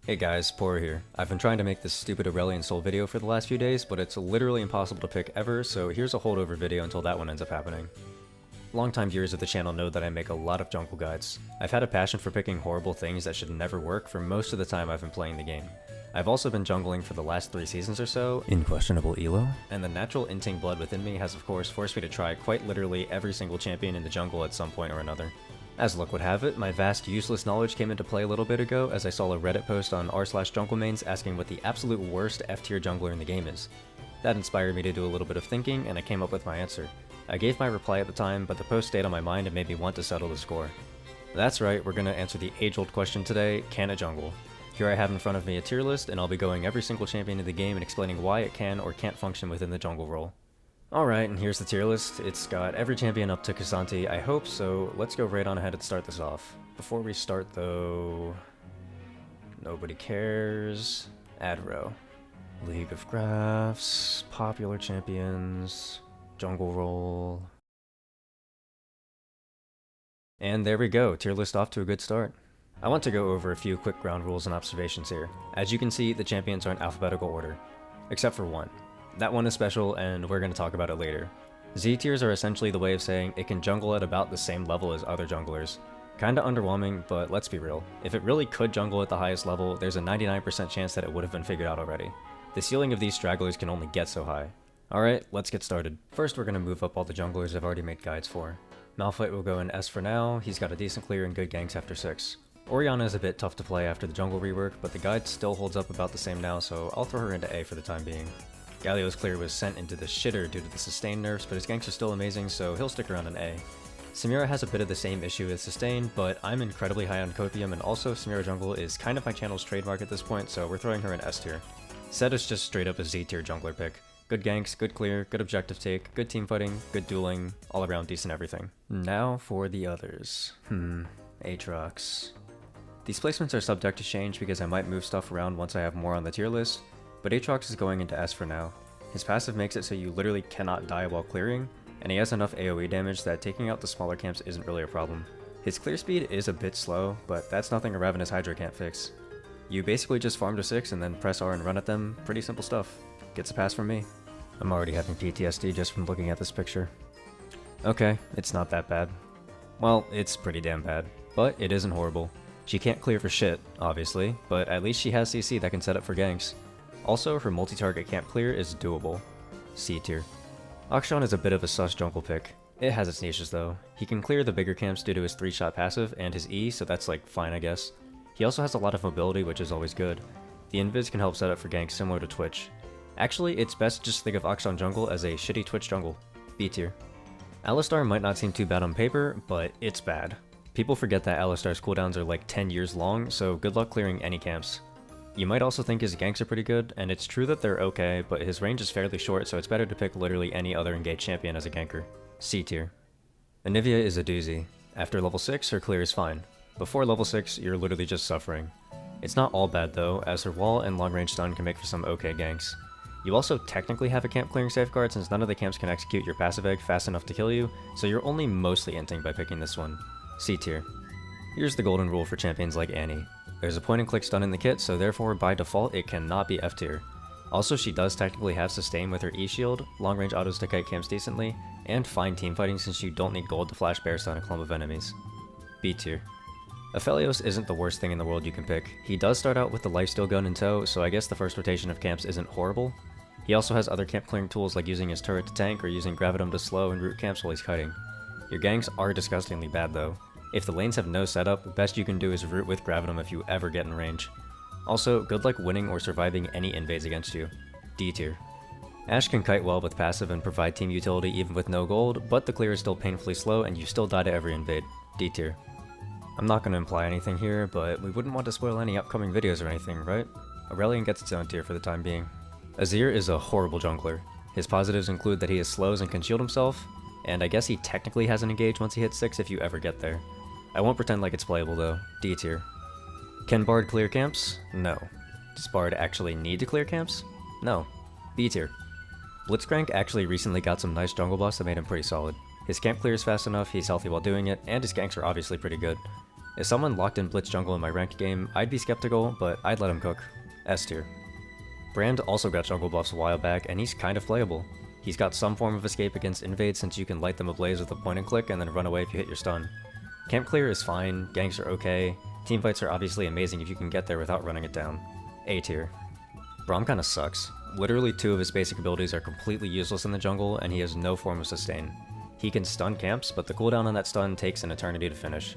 Hey guys, Poro here. I've been trying to make this stupid Aurelion Soul video for the last few days, but it's literally impossible to pick ever, so here's a holdover video until that one ends up happening. Longtime viewers of the channel know that I make a lot of jungle guides. I've had a passion for picking horrible things that should never work for most of the time I've been playing the game. I've also been jungling for the last 3 seasons or so, in questionable elo, and the natural inting blood within me has of course forced me to try quite literally every single champion in the jungle at some point or another. As luck would have it, my vast useless knowledge came into play a little bit ago as I saw a Reddit post on r/junglemans asking what the absolute worst F-tier jungler in the game is. That inspired me to do a little bit of thinking, and I came up with my answer. I gave my reply at the time, but the post stayed on my mind and made me want to settle the score. That's right, we're gonna answer the age-old question today: can it jungle? Here I have in front of me a tier list, and I'll be going every single champion in the game and explaining why it can or can't function within the jungle role. Alright, and here's the tier list. It's got every champion up to K'Sante, I hope, so let's go right on ahead and start this off. Before we start though... nobody cares. Add row. League of Graphs, popular champions, jungle role... And there we go, tier list off to a good start. I want to go over a few quick ground rules and observations here. As you can see, the champions are in alphabetical order. Except for one. That one is special, and we're going to talk about it later. Z tiers are essentially the way of saying it can jungle at about the same level as other junglers. Kinda underwhelming, but let's be real. If it really could jungle at the highest level, there's a 99% chance that it would have been figured out already. The ceiling of these stragglers can only get so high. Alright, let's get started. First we're going to move up all the junglers I've already made guides for. Malphite will go in S for now, he's got a decent clear and good ganks after 6. Orianna is a bit tough to play after the jungle rework, but the guide still holds up about the same now, so I'll throw her into A for the time being. Galio's clear was sent into the shitter due to the sustain nerfs, but his ganks are still amazing, so he'll stick around in A. Samira has a bit of the same issue with sustain, but I'm incredibly high on copium, and also Samira jungle is kind of my channel's trademark at this point, so we're throwing her in S tier. Zed is just straight up a Z tier jungler pick. Good ganks, good clear, good objective take, good team fighting, good dueling, all around decent everything. Now for the others. Aatrox. These placements are subject to change because I might move stuff around once I have more on the tier list, but Aatrox is going into S for now. His passive makes it so you literally cannot die while clearing, and he has enough AoE damage that taking out the smaller camps isn't really a problem. His clear speed is a bit slow, but that's nothing a Ravenous Hydra can't fix. You basically just farm to 6 and then press R and run at them, pretty simple stuff. Gets a pass from me. I'm already having PTSD just from looking at this picture. Okay, it's not that bad. Well, it's pretty damn bad, but it isn't horrible. She can't clear for shit, obviously, but at least she has CC that can set up for ganks. Also, her multi-target camp clear is doable. C tier. Akshan is a bit of a sus jungle pick. It has its niches though. He can clear the bigger camps due to his 3-shot passive and his E, so that's like fine I guess. He also has a lot of mobility, which is always good. The invis can help set up for ganks similar to Twitch. Actually, it's best to just think of Akshan jungle as a shitty Twitch jungle. B tier. Alistar might not seem too bad on paper, but it's bad. People forget that Alistar's cooldowns are like 10 years long, so good luck clearing any camps. You might also think his ganks are pretty good, and it's true that they're okay, but his range is fairly short, so it's better to pick literally any other engaged champion as a ganker. C tier. Anivia is a doozy. After level 6, her clear is fine. Before level 6, you're literally just suffering. It's not all bad though, as her wall and long range stun can make for some okay ganks. You also technically have a camp clearing safeguard since none of the camps can execute your passive egg fast enough to kill you, so you're only mostly inting by picking this one. C tier. Here's the golden rule for champions like Annie. There's a point and click stun in the kit, so therefore by default it cannot be F tier. Also, she does technically have sustain with her E shield, long range autos to kite camps decently, and fine teamfighting since you don't need gold to flash bear stun a clump of enemies. B tier. Aphelios isn't the worst thing in the world you can pick. He does start out with the lifesteal gun in tow, so I guess the first rotation of camps isn't horrible. He also has other camp clearing tools like using his turret to tank or using Gravitum to slow and root camps while he's kiting. Your ganks are disgustingly bad though. If the lanes have no setup, the best you can do is root with Gravitum if you ever get in range. Also, good luck winning or surviving any invades against you. D tier. Ashe can kite well with passive and provide team utility even with no gold, but the clear is still painfully slow and you still die to every invade. D tier. I'm not going to imply anything here, but we wouldn't want to spoil any upcoming videos or anything, right? Aurelion gets its own tier for the time being. Azir is a horrible jungler. His positives include that he is slows and can shield himself, and I guess he technically has an engage once he hits 6 if you ever get there. I won't pretend like it's playable though. D tier. Can Bard clear camps? No. Does Bard actually need to clear camps? No. B tier. Blitzcrank actually recently got some nice jungle buffs that made him pretty solid. His camp clears fast enough, he's healthy while doing it, and his ganks are obviously pretty good. If someone locked in Blitz jungle in my ranked game, I'd be skeptical, but I'd let him cook. S tier. Brand also got jungle buffs a while back, and he's kind of playable. He's got some form of escape against invades since you can light them ablaze with a point and click and then run away if you hit your stun. Camp clear is fine, ganks are okay, teamfights are obviously amazing if you can get there without running it down. A tier. Braum kinda sucks. Literally 2 of his basic abilities are completely useless in the jungle, and he has no form of sustain. He can stun camps, but the cooldown on that stun takes an eternity to finish.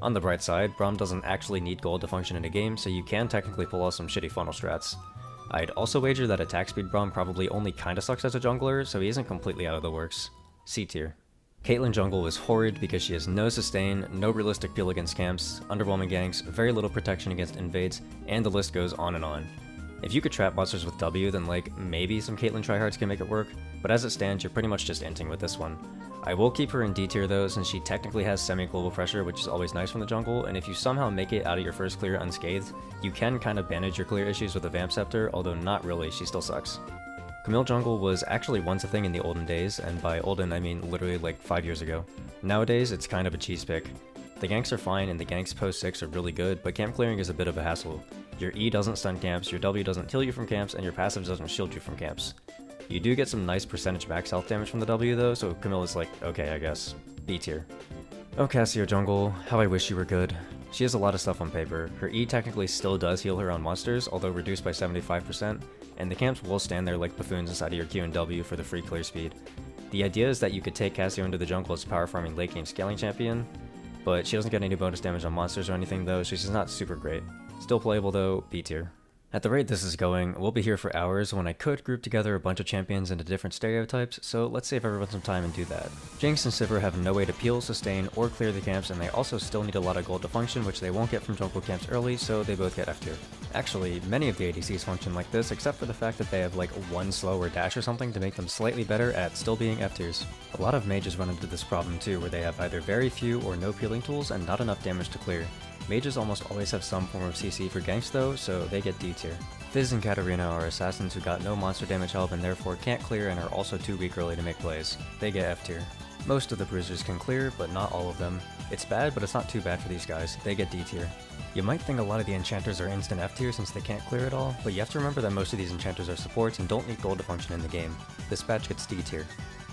On the bright side, Braum doesn't actually need gold to function in a game, so you can technically pull off some shitty funnel strats. I'd also wager that attack speed Braum probably only kinda sucks as a jungler, so he isn't completely out of the works. C tier. Caitlyn jungle was horrid because she has no sustain, no realistic peel against camps, underwhelming ganks, very little protection against invades, and the list goes on and on. If you could trap monsters with W, then maybe some Caitlyn tryhards can make it work, but as it stands, you're pretty much just inting with this one. I will keep her in D tier though, since she technically has semi-global pressure, which is always nice from the jungle, and if you somehow make it out of your first clear unscathed, you can kind of bandage your clear issues with a Vamp Scepter, although not really, she still sucks. Camille jungle was actually once a thing in the olden days, and by olden I mean literally 5 years ago. Nowadays, it's kind of a cheese pick. The ganks are fine and the ganks post 6 are really good, but camp clearing is a bit of a hassle. Your E doesn't stun camps, your W doesn't kill you from camps, and your passive doesn't shield you from camps. You do get some nice percentage max health damage from the W though, so Camille is okay I guess. B tier. Oh Cassio jungle, how I wish you were good. She has a lot of stuff on paper. Her E technically still does heal her on monsters, although reduced by 75%, and the camps will stand there like buffoons inside of your Q and W for the free clear speed. The idea is that you could take Cassio into the jungle as a power farming late game scaling champion, but she doesn't get any bonus damage on monsters or anything though, so she's not super great. Still playable though, B tier. At the rate this is going, we'll be here for hours when I could group together a bunch of champions into different stereotypes, so let's save everyone some time and do that. Jinx and Sivir have no way to peel, sustain, or clear the camps, and they also still need a lot of gold to function, which they won't get from jungle camps early, so they both get F tier. Actually, many of the ADCs function like this, except for the fact that they have one slow or dash or something to make them slightly better at still being F tiers. A lot of mages run into this problem too, where they have either very few or no peeling tools and not enough damage to clear. Mages almost always have some form of CC for ganks though, so they get D tier. Fizz and Katarina are assassins who got no monster damage help and therefore can't clear and are also too weak early to make plays. They get F tier. Most of the bruisers can clear, but not all of them. It's bad, but it's not too bad for these guys. They get D tier. You might think a lot of the enchanters are instant F tier since they can't clear at all, but you have to remember that most of these enchanters are supports and don't need gold to function in the game. This batch gets D tier.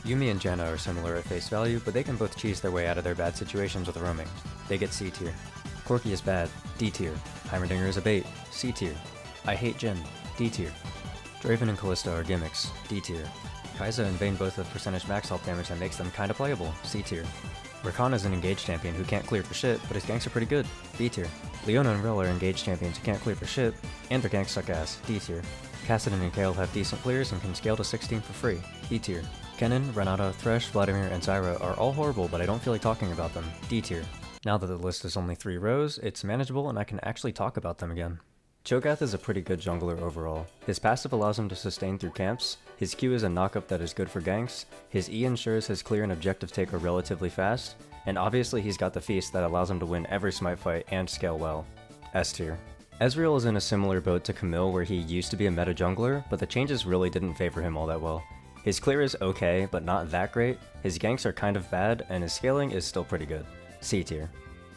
Yuumi and Janna are similar at face value, but they can both cheese their way out of their bad situations with roaming. They get C tier. Corki is bad, D tier. Heimerdinger is a bait, C tier. I hate Jhin, D tier. Draven and Kalista are gimmicks, D tier. Kai'Sa and Vayne both have percentage max health damage that makes them kinda playable, C tier. Rakan is an engaged champion who can't clear for shit, but his ganks are pretty good, B tier. Leona and Rell are engaged champions who can't clear for shit, and their ganks suck ass, D tier. Kassadin and Kayle have decent clears and can scale to 16 for free, E tier. Kennen, Renata, Thresh, Vladimir, and Zyra are all horrible, but I don't feel like talking about them, D tier. Now that the list is only 3 rows, it's manageable and I can actually talk about them again. Cho'Gath is a pretty good jungler overall. His passive allows him to sustain through camps, his Q is a knockup that is good for ganks, his E ensures his clear and objective take are relatively fast, and obviously he's got the feast that allows him to win every smite fight and scale well. S tier. Ezreal is in a similar boat to Camille where he used to be a meta jungler, but the changes really didn't favor him all that well. His clear is okay, but not that great, his ganks are kind of bad, and his scaling is still pretty good. C tier.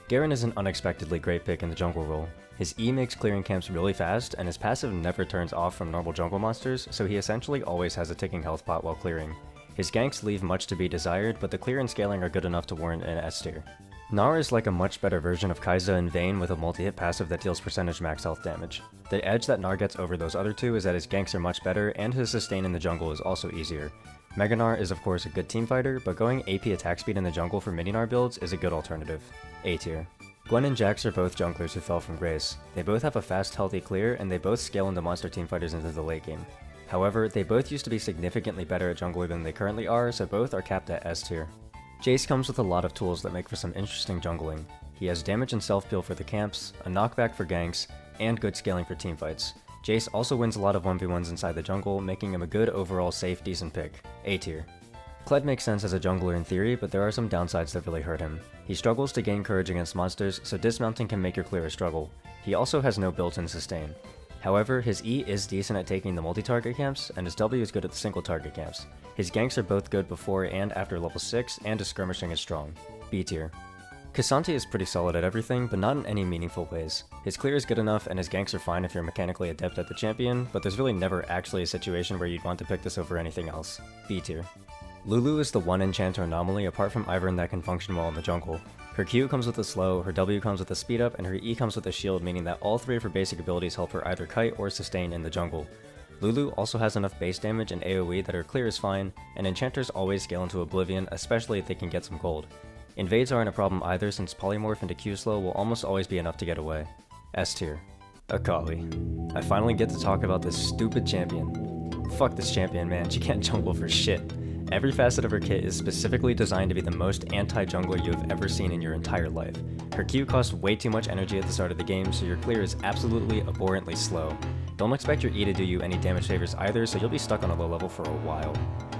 Garen is an unexpectedly great pick in the jungle role. His E makes clearing camps really fast, and his passive never turns off from normal jungle monsters, so he essentially always has a ticking health pot while clearing. His ganks leave much to be desired, but the clear and scaling are good enough to warrant an S tier. Gnar is like a much better version of Kai'Sa and Vayne with a multi-hit passive that deals percentage max health damage. The edge that Gnar gets over those other two is that his ganks are much better, and his sustain in the jungle is also easier. Mega Gnar is of course a good team fighter, but going AP attack speed in the jungle for mini Gnar builds is a good alternative. A tier. Gwen and Jax are both junglers who fell from grace. They both have a fast, healthy clear, and they both scale into monster teamfighters into the late game. However, they both used to be significantly better at jungler than they currently are, so both are capped at S tier. Jace comes with a lot of tools that make for some interesting jungling. He has damage and self-peel for the camps, a knockback for ganks, and good scaling for teamfights. Jace also wins a lot of 1v1s inside the jungle, making him a good overall safe, decent pick. A tier. Kled makes sense as a jungler in theory, but there are some downsides that really hurt him. He struggles to gain courage against monsters, so dismounting can make your clear a struggle. He also has no built-in sustain. However, his E is decent at taking the multi-target camps, and his W is good at the single-target camps. His ganks are both good before and after level 6, and his skirmishing is strong. B tier. Casanti is pretty solid at everything, but not in any meaningful ways. His clear is good enough and his ganks are fine if you're mechanically adept at the champion, but there's really never actually a situation where you'd want to pick this over anything else. B tier. Lulu is the one enchanter anomaly apart from Ivern that can function well in the jungle. Her Q comes with a slow, her W comes with a speed up, and her E comes with a shield, meaning that all three of her basic abilities help her either kite or sustain in the jungle. Lulu also has enough base damage and AoE that her clear is fine, and enchanters always scale into oblivion, especially if they can get some gold. Invades aren't a problem either since polymorph into Q slow will almost always be enough to get away. S tier. Akali. I finally get to talk about this stupid champion. Fuck this champion, man, she can't jungle for shit. Every facet of her kit is specifically designed to be the most anti-jungler you have ever seen in your entire life. Her Q costs way too much energy at the start of the game, so your clear is absolutely abhorrently slow. Don't expect your E to do you any damage favors either, so you'll be stuck on a low level for a while.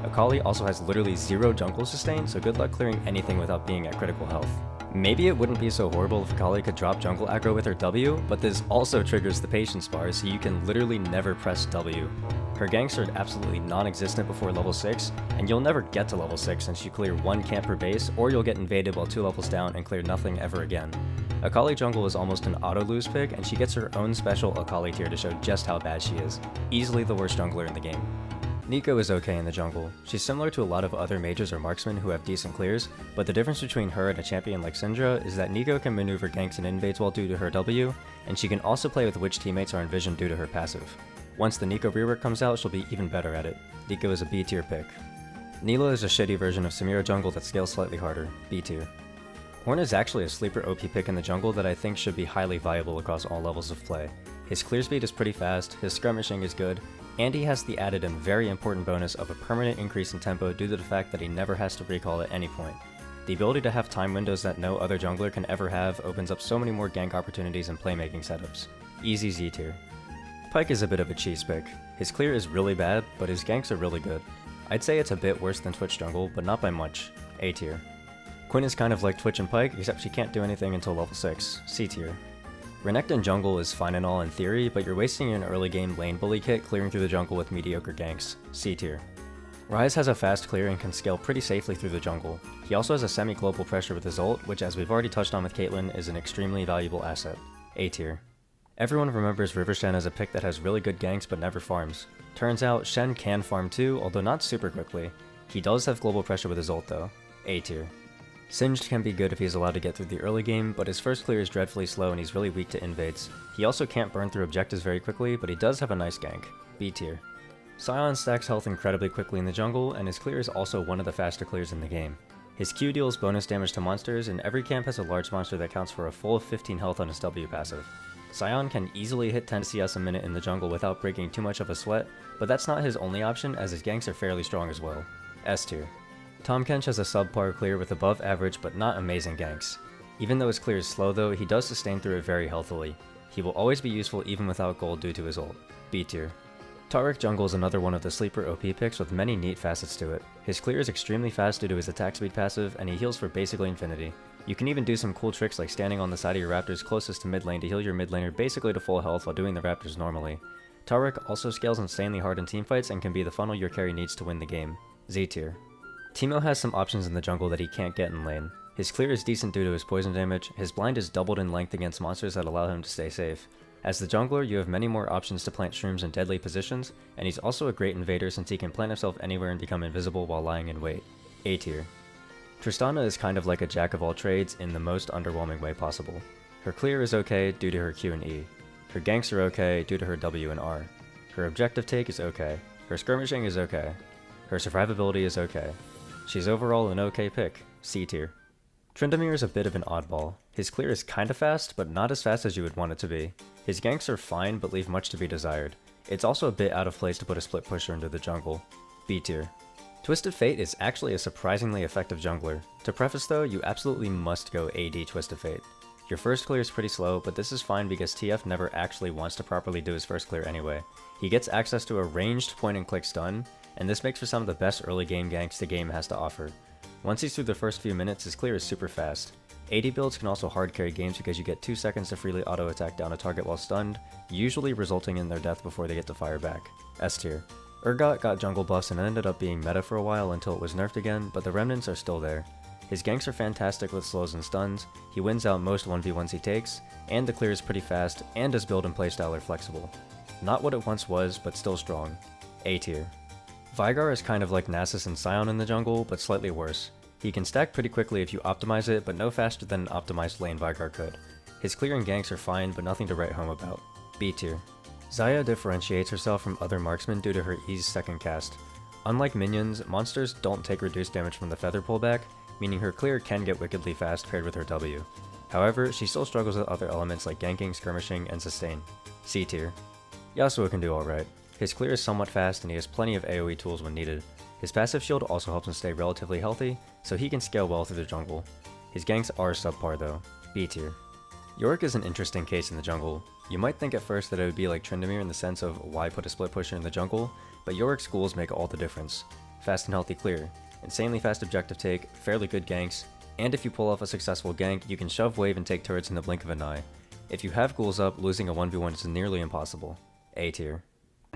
Akali also has literally zero jungle sustain, so good luck clearing anything without being at critical health. Maybe it wouldn't be so horrible if Akali could drop jungle aggro with her W, but this also triggers the patience bar, so you can literally never press W. Her ganks are absolutely non-existent before level 6, and you'll never get to level 6 since you clear one camp per base, or you'll get invaded while 2 levels down and clear nothing ever again. Akali jungle is almost an auto-lose pick, and she gets her own special Akali tier to show just how bad she is. Easily the worst jungler in the game. Neeko is okay in the jungle. She's similar to a lot of other mages or marksmen who have decent clears, but the difference between her and a champion like Syndra is that Neeko can maneuver ganks and invades well due to her W, and she can also play with which teammates are envisioned due to her passive. Once the Neeko rework comes out, she'll be even better at it. Neeko is a B tier pick. Nilah is a shitty version of Samira jungle that scales slightly harder, B tier. Horn is actually a sleeper OP pick in the jungle that I think should be highly viable across all levels of play. His clear speed is pretty fast, his skirmishing is good, and he has the added and very important bonus of a permanent increase in tempo due to the fact that he never has to recall at any point. The ability to have time windows that no other jungler can ever have opens up so many more gank opportunities and playmaking setups. Easy Z tier. Pyke is a bit of a cheese pick. His clear is really bad, but his ganks are really good. I'd say it's a bit worse than Twitch jungle, but not by much. A tier. Quinn is kind of like Twitch and Pyke, except she can't do anything until level 6. C tier. Renekton jungle is fine and all in theory, but you're wasting an early game lane bully kit clearing through the jungle with mediocre ganks. C tier. Ryze has a fast clear and can scale pretty safely through the jungle. He also has a semi-global pressure with his ult, which as we've already touched on with Caitlyn is an extremely valuable asset. A tier. Everyone remembers River Shen as a pick that has really good ganks but never farms. Turns out Shen can farm too, although not super quickly. He does have global pressure with his ult though. A tier. Singed can be good if he's allowed to get through the early game, but his first clear is dreadfully slow and he's really weak to invades. He also can't burn through objectives very quickly, but he does have a nice gank. B tier. Sion stacks health incredibly quickly in the jungle, and his clear is also one of the faster clears in the game. His Q deals bonus damage to monsters, and every camp has a large monster that counts for a full 15 health on his W passive. Sion can easily hit 10 CS a minute in the jungle without breaking too much of a sweat, but that's not his only option as his ganks are fairly strong as well. S tier. Tahm Kench has a subpar clear with above average but not amazing ganks. Even though his clear is slow though, he does sustain through it very healthily. He will always be useful even without gold due to his ult. B tier. Taric jungle is another one of the sleeper OP picks with many neat facets to it. His clear is extremely fast due to his attack speed passive, and he heals for basically infinity. You can even do some cool tricks like standing on the side of your raptors closest to mid lane to heal your mid laner basically to full health while doing the raptors normally. Taric also scales insanely hard in teamfights and can be the funnel your carry needs to win the game. Z tier. Teemo has some options in the jungle that he can't get in lane. His clear is decent due to his poison damage, his blind is doubled in length against monsters that allow him to stay safe. As the jungler, you have many more options to plant shrooms in deadly positions, and he's also a great invader since he can plant himself anywhere and become invisible while lying in wait. A tier. Tristana is kind of like a jack of all trades in the most underwhelming way possible. Her clear is okay due to her Q and E. Her ganks are okay due to her W and R. Her objective take is okay. Her skirmishing is okay. Her survivability is okay. She's overall an okay pick. C tier. Tryndamere is a bit of an oddball. His clear is kinda fast, but not as fast as you would want it to be. His ganks are fine, but leave much to be desired. It's also a bit out of place to put a split pusher into the jungle. B tier. Twisted Fate is actually a surprisingly effective jungler. To preface though, you absolutely must go AD Twisted Fate. Your first clear is pretty slow, but this is fine because TF never actually wants to properly do his first clear anyway. He gets access to a ranged point and click stun, and this makes for some of the best early game ganks the game has to offer. Once he's through the first few minutes, his clear is super fast. AD builds can also hard carry games because you get 2 seconds to freely auto attack down a target while stunned, usually resulting in their death before they get to fire back. S tier. Urgot got jungle buffs and ended up being meta for a while until it was nerfed again, but the remnants are still there. His ganks are fantastic with slows and stuns, he wins out most 1v1s he takes, and the clear is pretty fast, and his build and playstyle are flexible. Not what it once was, but still strong. A tier. Vigar is kind of like Nasus and Scion in the jungle, but slightly worse. He can stack pretty quickly if you optimize it, but no faster than an optimized lane Vigar could. His clear and ganks are fine, but nothing to write home about. B tier. Xayah differentiates herself from other marksmen due to her ease second cast. Unlike minions, monsters don't take reduced damage from the feather pullback, meaning her clear can get wickedly fast paired with her W. However, she still struggles with other elements like ganking, skirmishing, and sustain. C tier. Yasuo can do alright. His clear is somewhat fast and he has plenty of AoE tools when needed. His passive shield also helps him stay relatively healthy, so he can scale well through the jungle. His ganks are subpar though. B tier. Yorick is an interesting case in the jungle. You might think at first that it would be like Tryndamere in the sense of why put a split pusher in the jungle, but Yorick's ghouls make all the difference. Fast and healthy clear, insanely fast objective take, fairly good ganks, and if you pull off a successful gank, you can shove wave and take turrets in the blink of an eye. If you have ghouls up, losing a 1v1 is nearly impossible. A tier.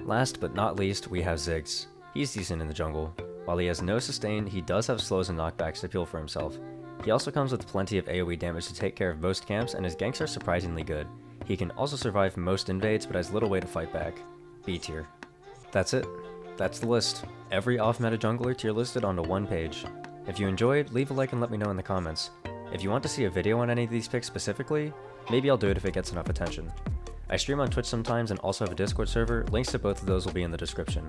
Last but not least, we have Ziggs. He's decent in the jungle. While he has no sustain, he does have slows and knockbacks to peel for himself. He also comes with plenty of AoE damage to take care of most camps, and his ganks are surprisingly good. He can also survive most invades, but has little way to fight back. B tier. That's it. That's the list. Every off-meta jungler tier listed onto one page. If you enjoyed, leave a like and let me know in the comments. If you want to see a video on any of these picks specifically, maybe I'll do it if it gets enough attention. I stream on Twitch sometimes and also have a Discord server, links to both of those will be in the description.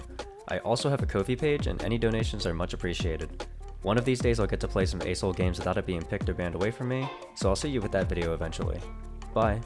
I also have a Ko-fi page and any donations are much appreciated. One of these days I'll get to play some ASOL games without it being picked or banned away from me, so I'll see you with that video eventually. Bye!